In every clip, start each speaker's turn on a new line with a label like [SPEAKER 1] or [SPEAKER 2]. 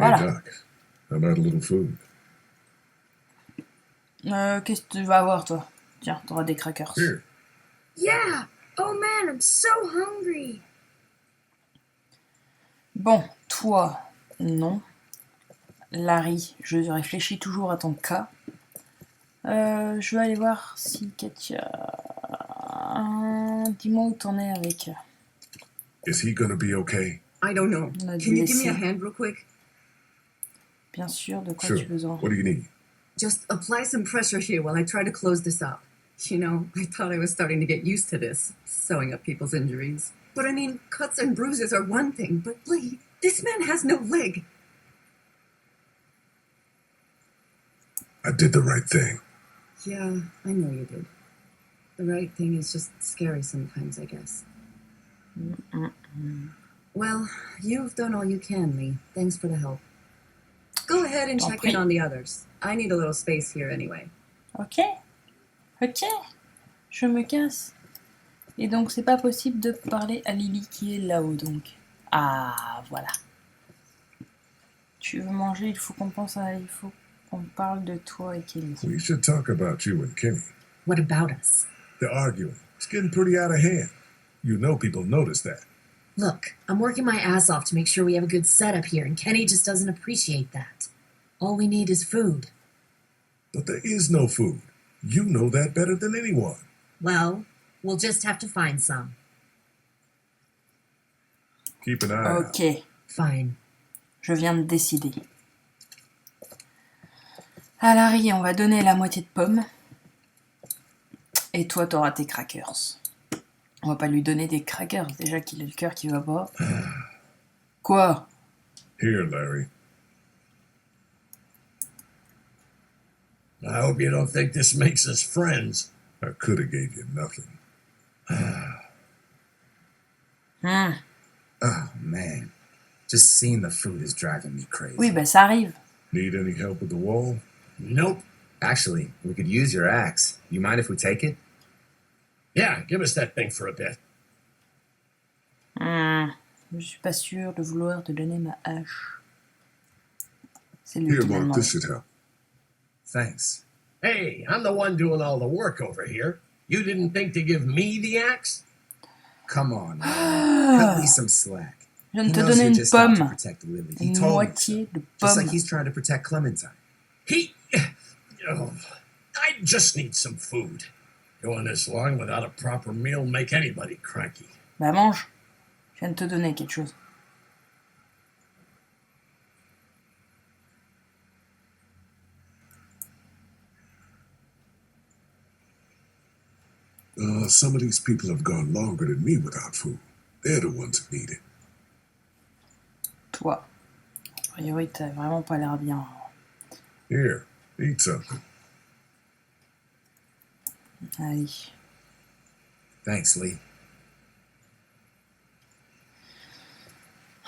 [SPEAKER 1] Hey,
[SPEAKER 2] Voilà.
[SPEAKER 1] Doc. How about a little food?
[SPEAKER 2] Qu'est-ce que tu vas avoir, toi? Tiens, t'auras des crackers.
[SPEAKER 1] Here.
[SPEAKER 3] Yeah! Oh man, I'm so hungry!
[SPEAKER 2] Bon, toi, non. Larry, je réfléchis toujours à ton cas. Je vais aller voir si Katia... Dis-moi où t'en es avec...
[SPEAKER 1] Is he gonna be okay?
[SPEAKER 3] I don't know.
[SPEAKER 2] On a dû
[SPEAKER 3] Can you give me a
[SPEAKER 2] laisser.
[SPEAKER 3] hand real quick?
[SPEAKER 2] Bien sûr, de quoi
[SPEAKER 1] Sure.
[SPEAKER 2] tu veux besoin?
[SPEAKER 1] What do you need?
[SPEAKER 3] Just apply some pressure here while I try to close this up. You know, I thought I was starting to get used to this, sewing up people's injuries. But I mean, cuts and bruises are one thing, but Lee, this man has no leg.
[SPEAKER 1] I did the right thing.
[SPEAKER 3] Yeah, I know you did. The right thing is just scary sometimes, I guess. Well, you've done all you can, Lee. Thanks for the help. Go ahead and check in on the others. I need a little space here anyway.
[SPEAKER 2] Ok. Ok. Je me casse. Et donc, c'est pas possible de parler à Lily qui est là-haut, donc. Ah, voilà. Tu veux manger, il faut qu'on pense à... Il faut qu'on parle de toi et Kelly.
[SPEAKER 1] We should talk about you and Kenny.
[SPEAKER 3] What about us?
[SPEAKER 1] They're arguing. It's getting pretty out of hand. You know people notice that.
[SPEAKER 4] Look, I'm working my ass off to make sure we have a good setup here, and Kenny just doesn't appreciate that. All we need is food.
[SPEAKER 1] But there is no food. You know that better than anyone.
[SPEAKER 4] Well, we'll just have to find some.
[SPEAKER 1] Keep an eye out.
[SPEAKER 2] Ok.
[SPEAKER 4] Fine.
[SPEAKER 2] Je viens de décider. À Larry, on va donner la moitié de pommes. Et toi, t'auras tes crackers. On va pas lui donner des crackers, déjà qu'il a le cœur qui va pas. Quoi?
[SPEAKER 1] Here, Larry.
[SPEAKER 5] I hope you don't think this makes us friends.
[SPEAKER 1] I could have gave you nothing.
[SPEAKER 6] Oh, man. Just seeing the food is driving me crazy.
[SPEAKER 2] Oui, bah ça arrive.
[SPEAKER 1] Need any help with the wall?
[SPEAKER 5] Nope.
[SPEAKER 6] Actually, we could use your axe. You mind if we take it?
[SPEAKER 5] Yeah, give us that thing for a bit.
[SPEAKER 2] Je suis pas sûre de vouloir te donner ma hache. C'est lui
[SPEAKER 1] Here,
[SPEAKER 2] qui m'a
[SPEAKER 1] Mark,
[SPEAKER 2] demandé.
[SPEAKER 1] this should help.
[SPEAKER 6] Thanks.
[SPEAKER 5] Hey, I'm the one doing all the work over here. You didn't think to give me the axe?
[SPEAKER 6] Come on, man. Cut Lee some slack.
[SPEAKER 2] Je viens
[SPEAKER 6] He
[SPEAKER 2] de te
[SPEAKER 6] knows
[SPEAKER 2] donner
[SPEAKER 6] you're
[SPEAKER 2] une
[SPEAKER 6] just out to
[SPEAKER 2] pomme.
[SPEAKER 6] protect Lily. He
[SPEAKER 2] Une
[SPEAKER 6] told me so.
[SPEAKER 2] moitié de
[SPEAKER 6] Just
[SPEAKER 2] pomme.
[SPEAKER 6] like he's trying to protect Clementine.
[SPEAKER 5] Oh, I just need some food. Going this long without a proper meal make anybody cranky.
[SPEAKER 2] Bah mange. Je viens de te donner quelque chose.
[SPEAKER 1] Some of these people have gone longer than me without food. They're the ones that need it.
[SPEAKER 2] Toi. A priori, t'as vraiment pas l'air bien.
[SPEAKER 1] Here, eat something.
[SPEAKER 2] Allez.
[SPEAKER 6] Thanks, Lee.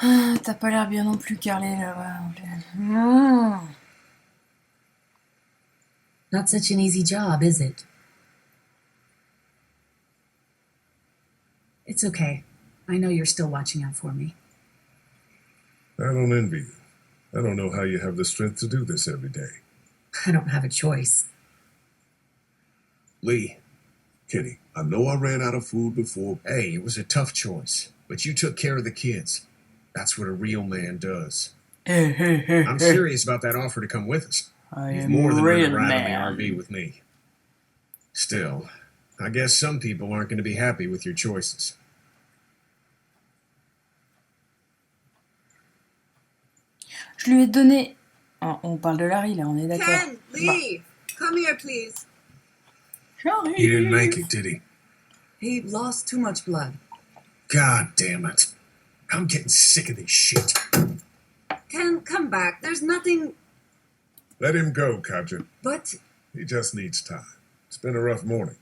[SPEAKER 2] Ah, t'as pas l'air bien non plus, Carly, là-bas. Mmh.
[SPEAKER 4] Not such an easy job, is it?
[SPEAKER 3] It's okay. I know you're still watching out for me.
[SPEAKER 1] I don't envy you. I don't know how you have the strength to do this every day.
[SPEAKER 4] I don't have a choice.
[SPEAKER 5] Lee,
[SPEAKER 1] Kenny, I know I ran out of food before.
[SPEAKER 5] hey, it was a tough choice, but you took care of the kids. That's what a real man does. I'm serious about that offer to come with us.
[SPEAKER 2] I
[SPEAKER 5] You've
[SPEAKER 2] am
[SPEAKER 5] more
[SPEAKER 2] a
[SPEAKER 5] than earned
[SPEAKER 2] real
[SPEAKER 5] a ride
[SPEAKER 2] man.
[SPEAKER 5] on the RV with me. Still, I guess some people aren't going to be happy with your choices.
[SPEAKER 2] Je lui ai donné... Ah, on parle de Larry, là, on est d'accord.
[SPEAKER 3] Ken, Lee, come here, please.
[SPEAKER 2] J'arrive.
[SPEAKER 1] He didn't make it, did he?
[SPEAKER 3] He lost too much blood.
[SPEAKER 5] God damn it. I'm getting sick of this shit.
[SPEAKER 3] Ken, come back. There's nothing...
[SPEAKER 1] Let him go, Katja.
[SPEAKER 3] But
[SPEAKER 1] He just needs time. It's been a rough morning.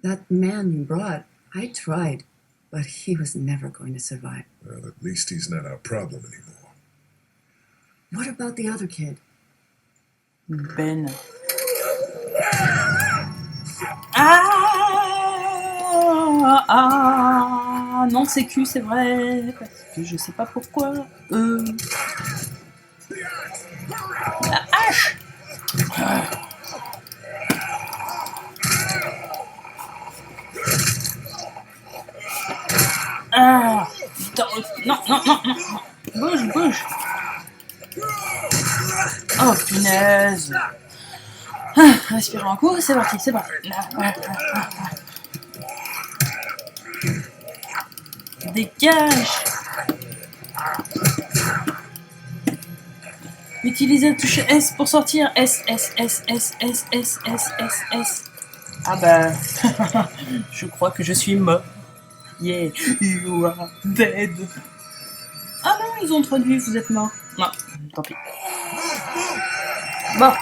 [SPEAKER 3] that man you brought, I tried, but he was never going to survive.
[SPEAKER 1] Well, at least he's not our problem anymore.
[SPEAKER 3] What about the other kid?
[SPEAKER 2] Ben. Ah, non, c'est cul, c'est vrai. Parce que je sais pas pourquoi. Dégage! Ah! Putain, non, non, non, non, non. Bouge, bouge. Oh, punaise. Ah, respire un coup, c'est parti, c'est parti. Dégage! Utilisez la touche S pour sortir. S, S, S, S, S, S, S, S, S. Ah bah, je crois que je suis mort. Yeah, you are dead. Ah non, ils ont traduit, vous êtes mort. Non, tant pis. Bon,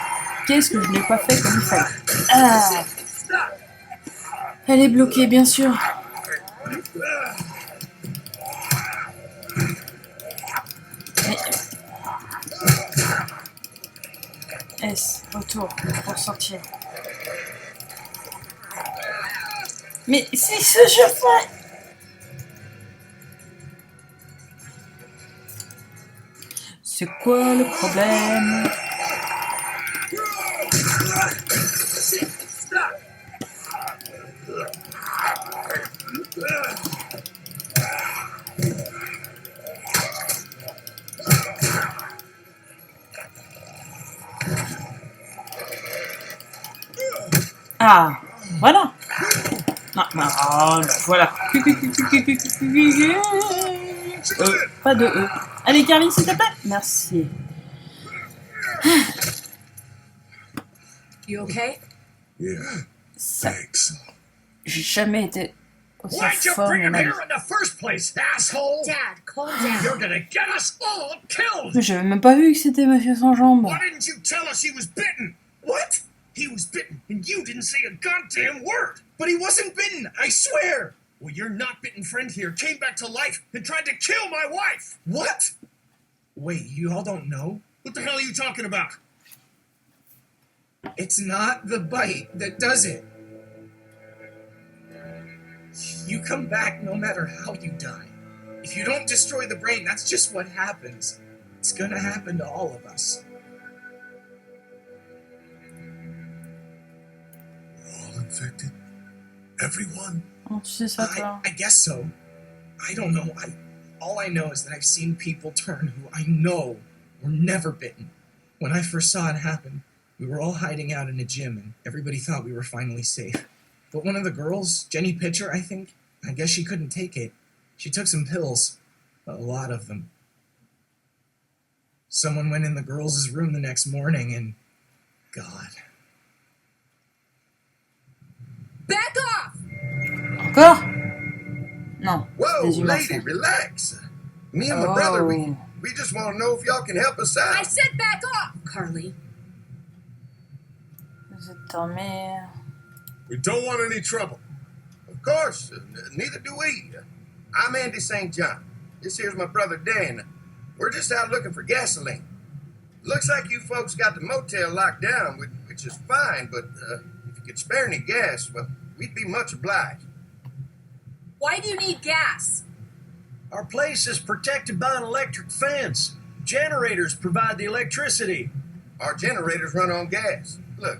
[SPEAKER 2] qu'est-ce que je n'ai pas fait comme il fallait? Ah, elle est bloquée, bien sûr. S, retour, pour sortir. Mais c'est ce que je fais! C'est quoi le problème? Ah, voilà. Non, non, oh, voilà. Pas de E. Allez, Carly, s'il te plaît. Merci.
[SPEAKER 3] You okay?
[SPEAKER 1] Yeah,
[SPEAKER 2] Ça,
[SPEAKER 1] thanks.
[SPEAKER 2] j'ai jamais été aussi
[SPEAKER 5] Why'd you
[SPEAKER 2] fort
[SPEAKER 5] bring
[SPEAKER 2] de
[SPEAKER 5] him
[SPEAKER 2] ma vie.
[SPEAKER 5] here in the first place, asshole?
[SPEAKER 4] Dad, calm down.
[SPEAKER 5] You're gonna get us all killed!
[SPEAKER 2] Mais j'avais même pas vu que c'était Monsieur sans jambes.
[SPEAKER 5] Why didn't you tell us he was bitten? What? He was bitten, and you didn't say a goddamn word! But he wasn't bitten, I swear! Well, your not bitten friend here came back to life and tried to kill my wife! What? Wait, you all don't know? What the hell are you talking about? It's not the bite that does it. You come back no matter how you die. If you don't destroy the brain, that's just what happens. It's gonna happen to all of us.
[SPEAKER 1] We're all infected? Everyone?
[SPEAKER 2] Comment tu sais ça, toi?
[SPEAKER 5] I guess so. I don't know. All I know is that I've seen people turn who I know were never bitten. When I first saw it happen, we were all hiding out in a gym and everybody thought we were finally safe. But one of the girls, Jenny Pitcher, I think, I guess she couldn't take it. She took some pills. A lot of them. Someone went in the girls' room the next morning and... God.
[SPEAKER 3] Back off!
[SPEAKER 2] Encore? Non.
[SPEAKER 7] Whoa,
[SPEAKER 2] Des humains,
[SPEAKER 7] lady,
[SPEAKER 2] ça.
[SPEAKER 7] relax. Me and my brother,
[SPEAKER 2] Oh.
[SPEAKER 7] we just want to know if y'all can help us
[SPEAKER 3] I
[SPEAKER 7] out.
[SPEAKER 3] said back off!
[SPEAKER 4] Carly.
[SPEAKER 2] Vous êtes en mer.
[SPEAKER 1] We don't want any trouble.
[SPEAKER 7] Of course, neither do we. I'm Andy St. John. This here's my brother Dan. We're just out looking for gasoline. Looks like you folks got the motel locked down, which is fine, but if you could spare any gas, well, we'd be much obliged.
[SPEAKER 3] Why do you need gas?
[SPEAKER 8] Our place is protected by an electric fence. Generators provide the electricity.
[SPEAKER 7] Our generators run on gas. Look,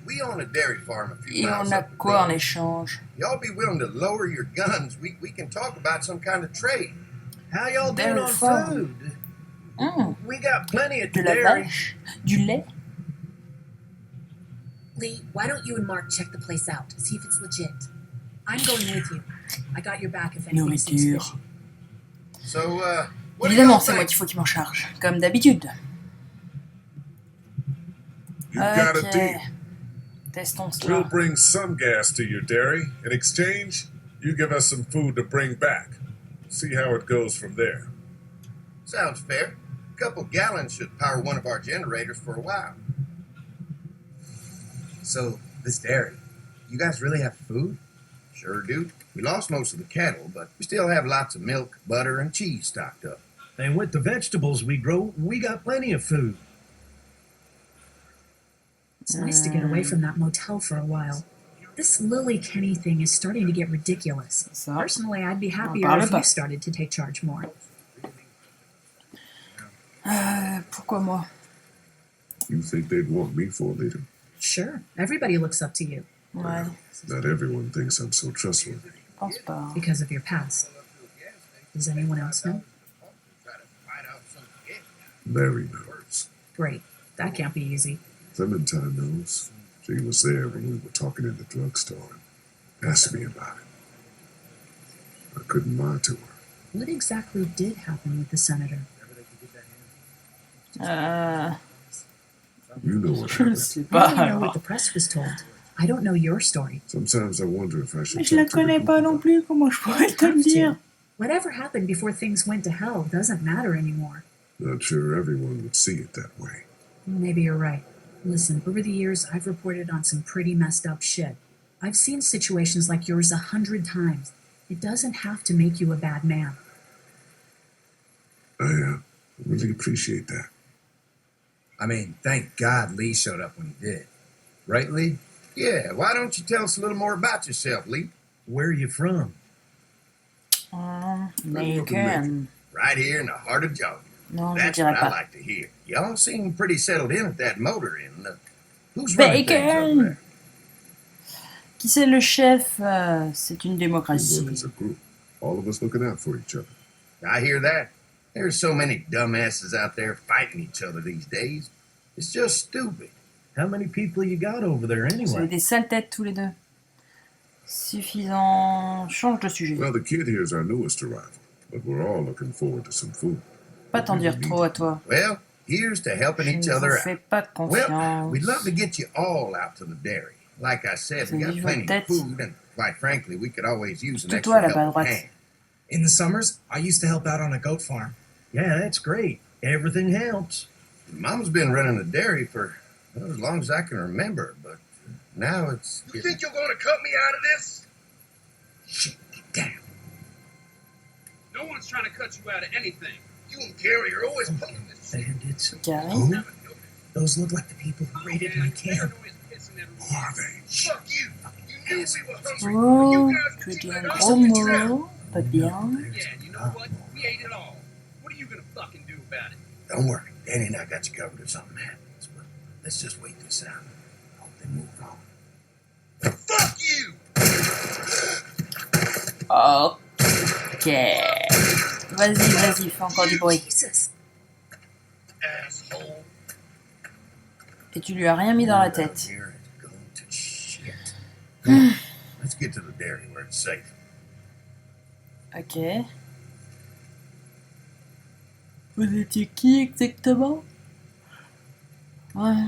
[SPEAKER 7] we own a dairy farm a few
[SPEAKER 2] Et
[SPEAKER 7] miles
[SPEAKER 2] on a
[SPEAKER 7] up the
[SPEAKER 2] quoi en
[SPEAKER 7] road.
[SPEAKER 2] échange?
[SPEAKER 7] Y'all be willing to lower your guns? We can talk about some kind of trade.
[SPEAKER 8] How y'all doing
[SPEAKER 2] Dairy
[SPEAKER 8] on
[SPEAKER 2] farm.
[SPEAKER 8] food?
[SPEAKER 2] Mmh,
[SPEAKER 8] We got plenty at
[SPEAKER 2] de
[SPEAKER 8] the
[SPEAKER 2] la
[SPEAKER 8] dairy.
[SPEAKER 2] vache. Du lait.
[SPEAKER 4] Lee, why don't you and Mark check the place out, see if it's legit? I'm going with you. I got your back if anything seems
[SPEAKER 2] Nourriture.
[SPEAKER 4] fishy.
[SPEAKER 7] So, what do
[SPEAKER 2] Évidemment,
[SPEAKER 7] y'all
[SPEAKER 2] c'est moi
[SPEAKER 7] think?
[SPEAKER 2] qu'il faut qu'il m'en charge. Comme d'habitude.
[SPEAKER 1] You've got a
[SPEAKER 2] Ok.
[SPEAKER 1] deal.
[SPEAKER 2] Testons
[SPEAKER 1] We'll
[SPEAKER 2] cela.
[SPEAKER 1] bring some gas to your dairy. In exchange, you give us some food to bring back. See how it goes from there.
[SPEAKER 7] Sounds fair. A couple gallons should power one of our generators for a while.
[SPEAKER 6] So, this dairy, you guys really have food?
[SPEAKER 7] Sure do. We lost most of the cattle, but we still have lots of milk, butter, and cheese stocked up.
[SPEAKER 8] And with the vegetables we grow, we got plenty of food.
[SPEAKER 4] It's nice to get away from that motel for a while. This Lily Kenny thing is starting to get ridiculous.
[SPEAKER 2] Ça.
[SPEAKER 4] Personally, I'd be happier
[SPEAKER 2] parle
[SPEAKER 4] if
[SPEAKER 2] pas.
[SPEAKER 4] you started to take charge more.
[SPEAKER 2] Pourquoi moi?
[SPEAKER 1] You think they'd want me for a leader?
[SPEAKER 4] Sure, everybody looks up to you
[SPEAKER 2] Ouais,
[SPEAKER 1] Not everyone thinks I'm so trustworthy.
[SPEAKER 2] je pense pas.
[SPEAKER 4] because of your past. Does anyone else know?
[SPEAKER 1] Mary knows.
[SPEAKER 4] Great. That can't be easy.
[SPEAKER 1] Clementine knows. She was there when we were talking in the drugstore and asked me about it. I couldn't lie to her.
[SPEAKER 4] What exactly did happen with the senator?
[SPEAKER 1] You know what
[SPEAKER 2] Je
[SPEAKER 1] happened.
[SPEAKER 2] sais
[SPEAKER 4] I only
[SPEAKER 2] pas.
[SPEAKER 4] know what
[SPEAKER 2] Alors.
[SPEAKER 4] the press was told. I don't know your story.
[SPEAKER 1] Sometimes I wonder if I should
[SPEAKER 2] Mais je la
[SPEAKER 1] talk to the
[SPEAKER 2] connais
[SPEAKER 1] group
[SPEAKER 2] pas non
[SPEAKER 1] about
[SPEAKER 2] plus, comment je pourrais te le
[SPEAKER 4] Have to.
[SPEAKER 2] dire?
[SPEAKER 4] Whatever happened before things went to hell doesn't matter anymore.
[SPEAKER 1] it. Not sure everyone would see it that way.
[SPEAKER 4] Maybe you're right. Listen, over the years, I've reported on some pretty messed up shit. I've seen situations like yours 100 times. It doesn't have to make you a bad man.
[SPEAKER 1] I really appreciate that.
[SPEAKER 6] I mean, thank God Lee showed up when he did. Right, Lee?
[SPEAKER 7] Yeah, why don't you tell us a little more about yourself, Lee?
[SPEAKER 8] Where are you from?
[SPEAKER 2] Macon.
[SPEAKER 7] Right here in the heart of Georgia.
[SPEAKER 2] Non, je
[SPEAKER 7] That's
[SPEAKER 2] dirais
[SPEAKER 7] what I
[SPEAKER 2] pas.
[SPEAKER 7] like to hear. Y'all seem pretty settled in at that motor inn. Who's running things over
[SPEAKER 2] Bacon!
[SPEAKER 7] there?
[SPEAKER 2] Qui c'est le chef? C'est une
[SPEAKER 1] We work
[SPEAKER 2] démocratie.
[SPEAKER 1] as a group. All of us looking out for each other.
[SPEAKER 7] I hear that. There's so many dumbasses out there fighting each other these days. It's just stupid.
[SPEAKER 8] How many people you got over there
[SPEAKER 2] Vous avez
[SPEAKER 8] anyway?
[SPEAKER 2] des sales têtes tous les deux. Suffisant. Change de sujet.
[SPEAKER 1] Well, the kid here is our newest arrival, but we're all looking forward to some food.
[SPEAKER 2] Pas t'en dire trop à toi.
[SPEAKER 7] Well, here's to helping
[SPEAKER 2] Je
[SPEAKER 7] each
[SPEAKER 2] ne
[SPEAKER 7] other
[SPEAKER 2] vous
[SPEAKER 7] out.
[SPEAKER 2] fais pas
[SPEAKER 7] Well,
[SPEAKER 2] confiance.
[SPEAKER 7] we'd love to get you all out to the dairy. Like I said, we
[SPEAKER 2] C'est
[SPEAKER 7] got
[SPEAKER 2] vivre
[SPEAKER 7] plenty of
[SPEAKER 2] tête.
[SPEAKER 7] food, and quite frankly, we could always use an
[SPEAKER 2] Tout
[SPEAKER 7] extra
[SPEAKER 2] toi là-bas à
[SPEAKER 7] helping
[SPEAKER 2] droite.
[SPEAKER 7] hand.
[SPEAKER 5] In the summers, I used to help out on a goat farm.
[SPEAKER 8] Yeah, that's great. Everything helps.
[SPEAKER 7] Mom's been running a dairy for as long as I can remember, but now it's.
[SPEAKER 9] You think you're going to cut me out of this?
[SPEAKER 7] Shit, get down.
[SPEAKER 9] No one's trying to cut you out of anything. You and Gary are always pulling this shit.
[SPEAKER 8] Bandits.
[SPEAKER 2] Carré.
[SPEAKER 5] Those look like the people who raided my camp.
[SPEAKER 1] Who are they?
[SPEAKER 9] Fuck you. You knew we were hungry.
[SPEAKER 2] Oh,
[SPEAKER 9] You guys
[SPEAKER 2] tu
[SPEAKER 9] were
[SPEAKER 2] dis
[SPEAKER 9] too
[SPEAKER 2] un
[SPEAKER 9] late.
[SPEAKER 2] gros mot. Pas bien.
[SPEAKER 9] Yeah, you know what? We ate it all. What are you going to fucking do about it?
[SPEAKER 7] Don't worry, Danny and I got you covered if something happens. But let's just wait this out. Hope they move on.
[SPEAKER 9] Fuck you!
[SPEAKER 2] Ok. Vas-y, fais encore du bruit.
[SPEAKER 4] Jesus!
[SPEAKER 9] Asshole.
[SPEAKER 2] Et tu lui as rien mis dans la tête.
[SPEAKER 7] Here it's going to shit. Come on, let's get to the dairy where it's safe.
[SPEAKER 2] Ok. Vous étiez qui exactement? Ouais.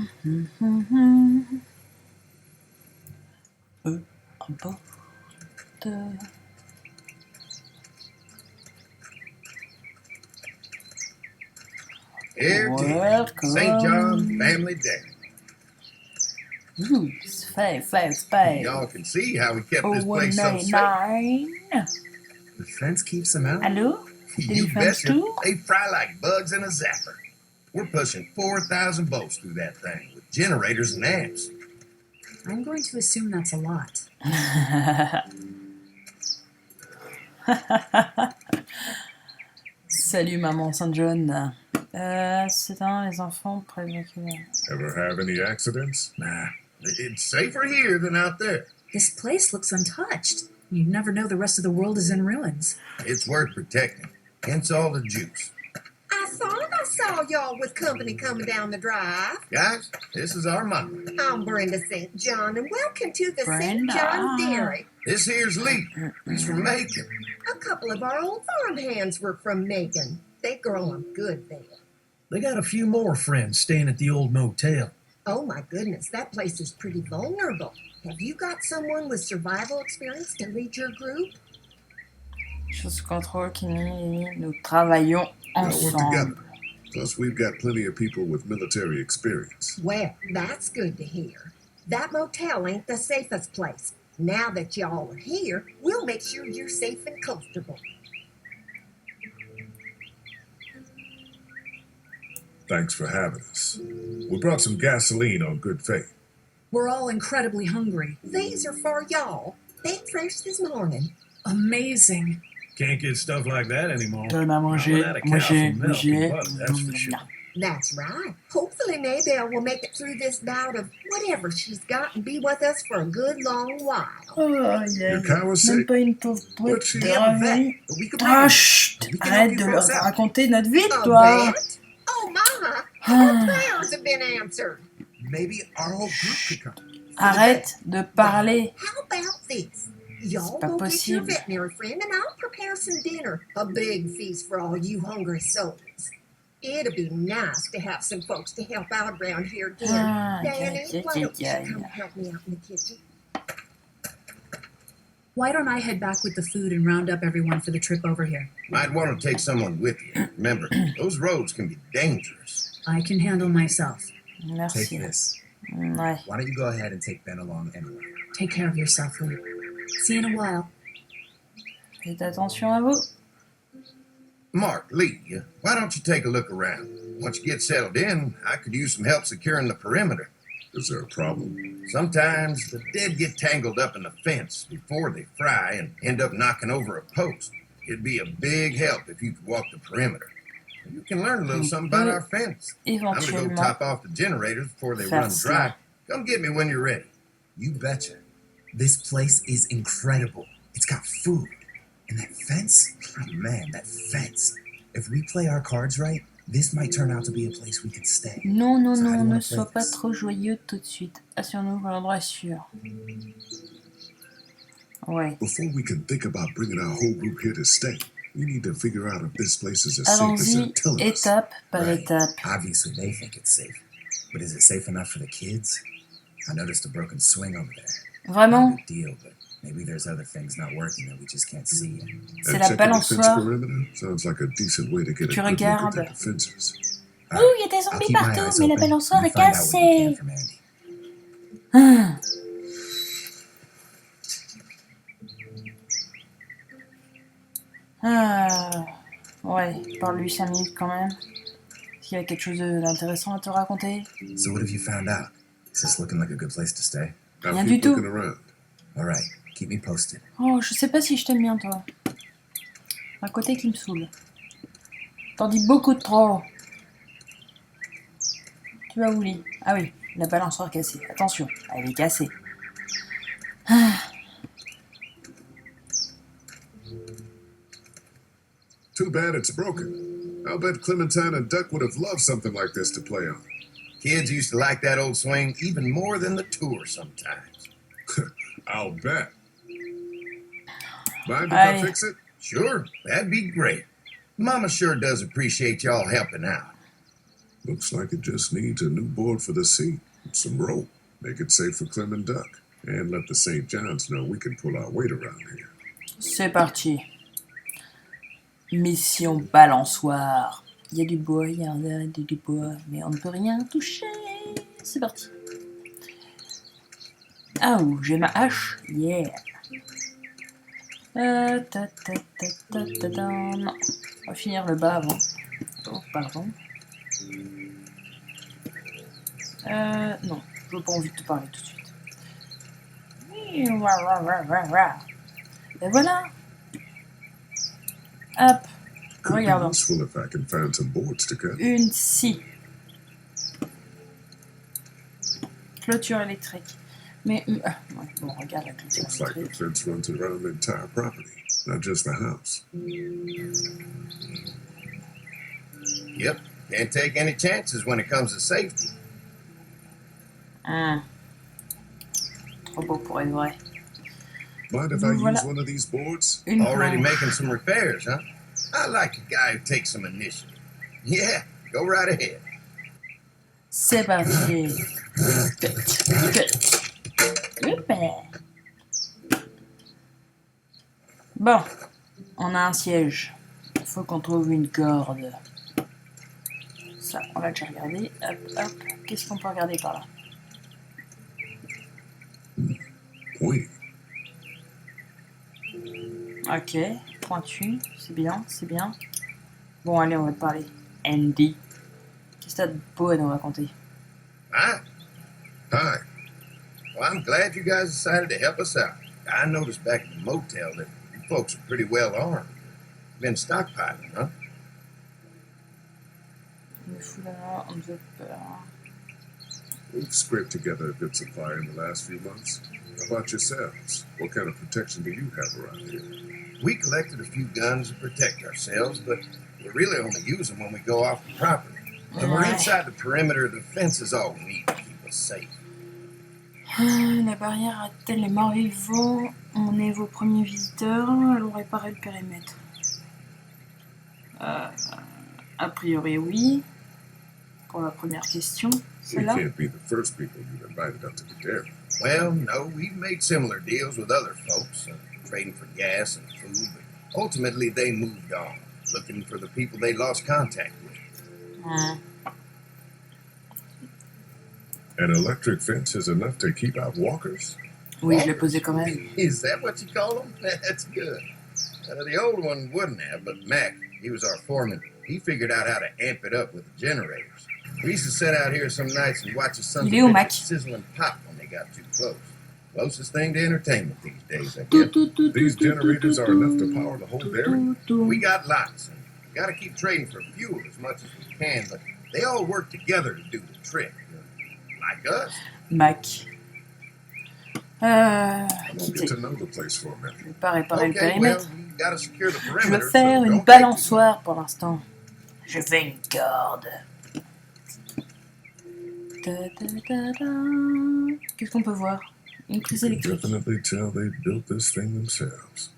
[SPEAKER 2] Importe.
[SPEAKER 7] Here it is.
[SPEAKER 2] Welcome.
[SPEAKER 7] St. John Family Dairy.
[SPEAKER 2] Ooh, five.
[SPEAKER 7] Y'all can see how we kept this place so safe.
[SPEAKER 2] 199.
[SPEAKER 6] The fence keeps them out.
[SPEAKER 2] Allô?
[SPEAKER 7] You
[SPEAKER 2] Defense
[SPEAKER 7] betcha.
[SPEAKER 2] too?
[SPEAKER 7] They fry like bugs in a zapper. We're pushing 4,000 volts through that thing with generators and amps.
[SPEAKER 4] I'm going to assume that's a lot.
[SPEAKER 2] Salut maman Saint-John. C'est dans les enfants prématurés.
[SPEAKER 1] Ever have any accidents?
[SPEAKER 7] Nah, it's safer here than out there.
[SPEAKER 4] This place looks untouched. You'd never know the rest of the world is in ruins.
[SPEAKER 7] It's worth protecting. Hence all the juice.
[SPEAKER 10] I thought I saw y'all with company coming down the drive.
[SPEAKER 7] Guys, this is our mama.
[SPEAKER 10] I'm Brenda St. John, and welcome to the St.
[SPEAKER 2] Brenda.
[SPEAKER 10] John Dairy.
[SPEAKER 7] This here's Lee. He's from Macon.
[SPEAKER 10] A couple of our old farm hands were from Macon. They grow 'em good there.
[SPEAKER 8] They got a few more friends staying at the old motel.
[SPEAKER 10] Oh my goodness, that place is pretty vulnerable. Have you got someone with survival experience to lead your group?
[SPEAKER 2] Chose contrôle qui nous travaillons
[SPEAKER 1] We all work together.
[SPEAKER 2] ensemble.
[SPEAKER 1] Plus, we've got plenty of people with military experience.
[SPEAKER 10] Well, that's good to hear. That motel ain't the safest place. Now that y'all are here, we'll make sure you're safe and comfortable.
[SPEAKER 1] Thanks for having us. We brought some gasoline on good faith.
[SPEAKER 4] We're all incredibly hungry.
[SPEAKER 10] These are for y'all. Baked fresh this morning.
[SPEAKER 4] Amazing.
[SPEAKER 8] Can't get stuff like that anymore.
[SPEAKER 2] Donne à
[SPEAKER 8] Not
[SPEAKER 2] manger,
[SPEAKER 8] without a cow from milk and
[SPEAKER 2] manger.
[SPEAKER 8] butter, that's for sure.
[SPEAKER 10] That's right. Hopefully Maybelle will make it through this bout of whatever she's got and be with us for a good long while.
[SPEAKER 2] Oh,
[SPEAKER 1] Your car was
[SPEAKER 2] même
[SPEAKER 1] sick.
[SPEAKER 2] pas une pauvre
[SPEAKER 1] What'd
[SPEAKER 2] boîte
[SPEAKER 1] she
[SPEAKER 2] de
[SPEAKER 6] have a vet?
[SPEAKER 2] réveil.
[SPEAKER 6] We could bring
[SPEAKER 2] Ah,
[SPEAKER 6] him.
[SPEAKER 2] chut!
[SPEAKER 6] We can help
[SPEAKER 2] Arrête
[SPEAKER 6] you
[SPEAKER 2] de
[SPEAKER 6] folks
[SPEAKER 2] leur
[SPEAKER 6] out.
[SPEAKER 2] raconter notre vie,
[SPEAKER 10] A
[SPEAKER 2] toi!
[SPEAKER 10] vet? Oh, Mama,
[SPEAKER 2] Ah.
[SPEAKER 10] our prayers have been answered.
[SPEAKER 6] Maybe our whole group could come.
[SPEAKER 2] Arrête de parler.
[SPEAKER 10] How about this? Y'all
[SPEAKER 2] pas
[SPEAKER 10] go get your
[SPEAKER 2] possible.
[SPEAKER 10] veterinary friend and I'll prepare some dinner. A big feast for all you hungry souls. It'd be nice to have some folks to help out around here again.
[SPEAKER 2] Ah,
[SPEAKER 10] Danny,
[SPEAKER 2] yeah,
[SPEAKER 10] why don't
[SPEAKER 2] yeah,
[SPEAKER 10] you come
[SPEAKER 2] yeah.
[SPEAKER 10] help me out in the kitchen?
[SPEAKER 4] Why don't I head back with the food and round up everyone for the trip over here?
[SPEAKER 7] Might want to take someone with you. Remember, those roads can be dangerous.
[SPEAKER 4] I can handle myself.
[SPEAKER 6] Take
[SPEAKER 2] Merci.
[SPEAKER 6] this.
[SPEAKER 2] Ouais.
[SPEAKER 6] Why don't you go ahead and take Ben along anyway?
[SPEAKER 4] Take care of yourself, Lee. See you in a while.
[SPEAKER 2] Faites attention à vous.
[SPEAKER 7] Mark, Lee, why don't you take a look around? Once you get settled in, I could use some help securing the perimeter.
[SPEAKER 1] Is there a problem?
[SPEAKER 7] Sometimes the dead get tangled up in the fence before they fry and end up knocking over a post. It'd be a big help if you could walk the perimeter. You can learn a little something about our fence. I'm gonna go
[SPEAKER 2] Éventuellement.
[SPEAKER 7] top off the generators before they
[SPEAKER 2] Faire
[SPEAKER 7] run
[SPEAKER 2] cela.
[SPEAKER 7] dry. Come get me when you're ready.
[SPEAKER 6] You betcha. This place is incredible. It's got food. And that fence? Oh man, that fence. If we play our cards right, this might turn out to be a place we could stay.
[SPEAKER 2] Non, non,
[SPEAKER 6] So how do
[SPEAKER 2] non,
[SPEAKER 6] you
[SPEAKER 2] ne
[SPEAKER 6] wanna
[SPEAKER 2] sois
[SPEAKER 6] play
[SPEAKER 2] pas
[SPEAKER 6] this?
[SPEAKER 2] trop joyeux tout de suite. Assure-nous que l'endroit est sûr. Ouais.
[SPEAKER 1] Before we can think about bringing our whole group here to stay, we need to figure out if this place is as safe as they're
[SPEAKER 2] Allons-y,
[SPEAKER 1] telling us.
[SPEAKER 2] étape par
[SPEAKER 6] Right.
[SPEAKER 2] étape.
[SPEAKER 6] Obviously, they think it's safe. But is it safe enough for the kids? I noticed a broken swing over there.
[SPEAKER 2] Vraiment,
[SPEAKER 6] Not a big deal, but maybe there's other things not working that we just can't see yet.
[SPEAKER 2] c'est
[SPEAKER 1] And
[SPEAKER 2] la
[SPEAKER 1] checking the fence
[SPEAKER 2] balançoire.
[SPEAKER 1] perimeter sounds like a decent way to get a
[SPEAKER 2] Tu
[SPEAKER 1] good look at
[SPEAKER 2] regardes.
[SPEAKER 1] the defenses.
[SPEAKER 2] Oh, il y a des
[SPEAKER 6] I'll
[SPEAKER 2] zombies
[SPEAKER 6] keep my
[SPEAKER 2] partout,
[SPEAKER 6] eyes
[SPEAKER 2] mais la
[SPEAKER 6] open.
[SPEAKER 2] balançoire
[SPEAKER 6] You
[SPEAKER 2] est
[SPEAKER 6] find out what you can
[SPEAKER 2] cassée.
[SPEAKER 6] from Andy.
[SPEAKER 2] Ah. Ah. Ouais, parle-lui 5 minutes quand même. Est-ce qu'il y a quelque chose d'intéressant à te raconter?
[SPEAKER 6] So what have you found out? Is this looking like a good place to stay?
[SPEAKER 1] I'll
[SPEAKER 2] Rien
[SPEAKER 1] keep
[SPEAKER 2] du tout.
[SPEAKER 1] looking around.
[SPEAKER 6] All right, keep me posted.
[SPEAKER 2] Oh, je sais pas si je t'aime bien, toi. Un côté qui me saoule. T'en dis beaucoup de trop. Tu vas où, Lee? Ah oui, la balançoire cassée. Attention, elle est cassée. Ah.
[SPEAKER 1] Too bad it's broken. I'll bet Clementine and Duck would have loved something like this to play on.
[SPEAKER 7] Kids used to like that old swing even more than the tour sometimes.
[SPEAKER 1] I'll bet. Mind if
[SPEAKER 2] Aye.
[SPEAKER 1] I fix it?
[SPEAKER 7] Sure, that'd be great. Mama sure does appreciate y'all helping out.
[SPEAKER 1] Looks like it just needs a new board for the seat, some rope, make it safe for Clem and Duck, and let the St. John's know we can pull our weight around here.
[SPEAKER 2] C'est parti. Mission balançoire. Il y a du bois, il y a du bois, mais on ne peut rien toucher. C'est parti. Ah, oh, j'ai ma hache. Yeah. Non. On va finir le bas avant. Oh, pardon. Non, je n'ai pas envie de te parler tout de suite. Et voilà. Hop.
[SPEAKER 1] Could be
[SPEAKER 2] Regardons.
[SPEAKER 1] useful if I can find some boards to cut.
[SPEAKER 2] Une scie. Clôture électrique. Mais, ouais, bon, regarde la clôture
[SPEAKER 1] Looks like the
[SPEAKER 2] électrique.
[SPEAKER 1] fence runs around the entire property, not just the house.
[SPEAKER 7] Yep, can't take any chances when it comes to safety.
[SPEAKER 2] Trop beau pour être vrai.
[SPEAKER 1] Mind if I
[SPEAKER 2] Voilà.
[SPEAKER 1] use one of these boards?
[SPEAKER 2] Une
[SPEAKER 7] Already
[SPEAKER 2] planche.
[SPEAKER 7] making some repairs, huh? I like a guy who takes some initiative. Yeah, go right ahead.
[SPEAKER 2] C'est parti. Cut. Super. Bon, on a un siège. Il faut qu'on trouve une corde. Ça, on l'a déjà regardé. Hop, hop. Qu'est-ce qu'on peut regarder par là?
[SPEAKER 1] Pointy.
[SPEAKER 2] Ok, pointu. C'est bien, c'est bien. Bon, allez, on va te parler. Andy. Qu'est-ce que t'as de beau à nous raconter?
[SPEAKER 7] Hi.
[SPEAKER 1] Hi.
[SPEAKER 7] Well, I'm glad you guys decided to help us out. I noticed back at the motel that you folks are pretty well armed. Been stockpiling, huh?
[SPEAKER 2] On est fou là, on devait peur.
[SPEAKER 1] We've scraped together a good supply in the last few months. How about yourselves? What kind of protection do you have around here?
[SPEAKER 7] We collected a few guns to protect ourselves, but we really only use them when we go off the property. When we're inside the perimeter, the fence is all we need to keep us safe.
[SPEAKER 2] La barrière a-t-elle les morts vivants? On est vos premiers visiteurs, allons réparer le périmètre. A priori oui, pour la première question.
[SPEAKER 1] We
[SPEAKER 2] Celle-là?
[SPEAKER 1] can't be the first people you've invited up to the dairy.
[SPEAKER 7] Well, no, we've made similar deals with other folks, trading for gas and food, but ultimately they moved on, looking for the people they lost contact with.
[SPEAKER 1] An electric fence is enough to keep out walkers?
[SPEAKER 2] Oui, je l'ai posé quand même.
[SPEAKER 7] Is that what you call them? That's good. The old one wouldn't have, but Mac, he was our foreman. He figured out how to amp it up with the generators. We used to sit out here some nights and watch the sons of
[SPEAKER 2] Il est où,
[SPEAKER 7] bitches
[SPEAKER 2] Mac?
[SPEAKER 7] sizzle and pop when they got too close. Closest thing to entertainment these days, I guess.
[SPEAKER 1] These generators are enough to power the whole dairy?
[SPEAKER 7] We got lots, and we got to keep trading for fuel as much as we can, but they all work together to do the trick. Like us.
[SPEAKER 2] Mac.
[SPEAKER 1] I won't get to know the place for a minute.
[SPEAKER 2] Je vais pas réparer le
[SPEAKER 7] Okay, well,
[SPEAKER 2] périmètre.
[SPEAKER 7] you gotta secure the
[SPEAKER 2] Je
[SPEAKER 7] perimeter.
[SPEAKER 2] veux faire
[SPEAKER 7] so
[SPEAKER 2] une
[SPEAKER 7] don't take
[SPEAKER 2] balançoire pour l'instant. Je fais une corde. Qu'est-ce qu'on peut voir? Une prise
[SPEAKER 1] You can
[SPEAKER 2] électrique.
[SPEAKER 1] definitely tell they built this thing themselves.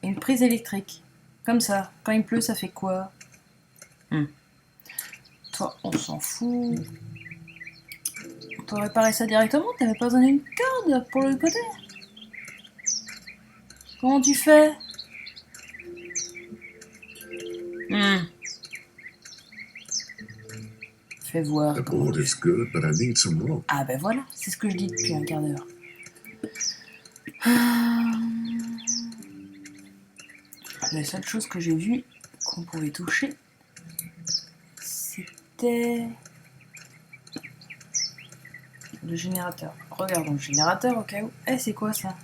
[SPEAKER 2] Une prise électrique. Comme ça. Quand il pleut, ça fait quoi? Toi, on s'en fout. On peut réparer ça directement? T'avais pas besoin d'une corde pour le côté? Comment tu fais? Fais voir.
[SPEAKER 1] The
[SPEAKER 2] comment
[SPEAKER 1] board
[SPEAKER 2] tu
[SPEAKER 1] is
[SPEAKER 2] fais.
[SPEAKER 1] good, but I need some rope.
[SPEAKER 2] Ah ben voilà, c'est ce que je dis depuis un quart d'heure. La seule chose que j'ai vue qu'on pouvait toucher, c'était le générateur. Regardons le générateur au cas où. Eh, c'est quoi ça?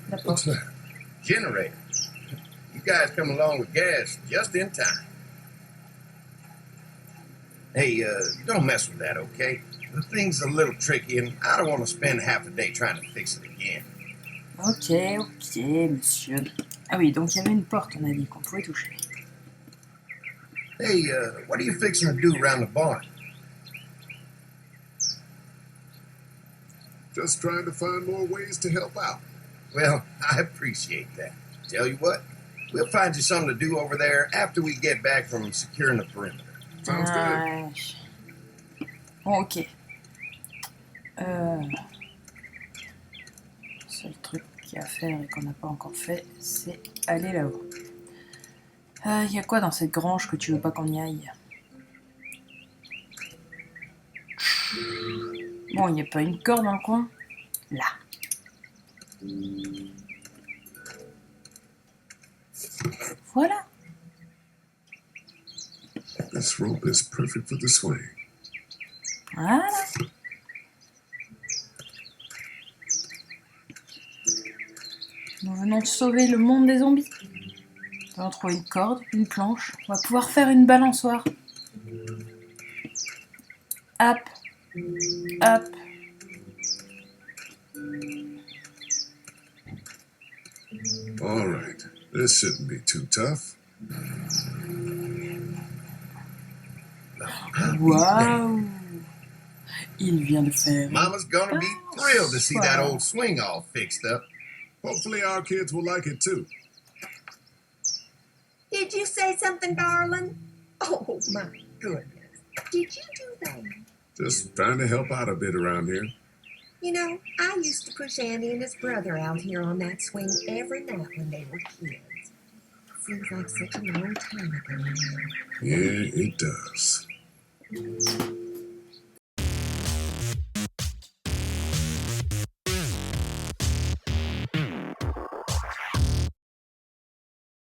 [SPEAKER 2] La
[SPEAKER 1] What's
[SPEAKER 2] porte.
[SPEAKER 1] that?
[SPEAKER 7] Generator. You guys come along with gas just in time. Hey, don't mess with that, okay? The thing's a little tricky, and I don't want to spend half a day trying to fix it again.
[SPEAKER 2] Ok, monsieur. Ah oui, donc il y avait une porte, on a dit, qu'on pouvait toucher.
[SPEAKER 7] Hey, what are you fixing to do around the barn?
[SPEAKER 1] Just trying to find more ways to help out.
[SPEAKER 7] Well, I appreciate that. Tell you what, we'll find you something to do over there after we get back from securing the perimeter.
[SPEAKER 1] Sounds good.
[SPEAKER 2] Ouais. Bon, ok. Seul truc qu'il y a à faire et qu'on n'a pas encore fait, c'est aller là-haut. Y a quoi dans cette grange que tu veux pas qu'on y aille? Bon, y a pas une corde dans le coin? Là. Voilà.
[SPEAKER 1] This rope is perfect for the swing.
[SPEAKER 2] Voilà. Nous venons de sauver le monde des zombies. Nous allons trouver une corde, une planche. On va pouvoir faire une balançoire. Hop. Hop.
[SPEAKER 1] All right. This shouldn't be too tough.
[SPEAKER 2] Waouh. Il vient de faire.
[SPEAKER 7] Mama's gonna be thrilled to see that old swing all fixed up.
[SPEAKER 1] Hopefully our kids will like it too.
[SPEAKER 10] Did you say something, darling? Oh, my goodness. Did you do that?
[SPEAKER 1] Just trying to help out a bit around here.
[SPEAKER 10] You know, I used to push Andy and his brother out here on that swing every night when they were kids. Seems like such a long time ago now.
[SPEAKER 1] Yeah, it does.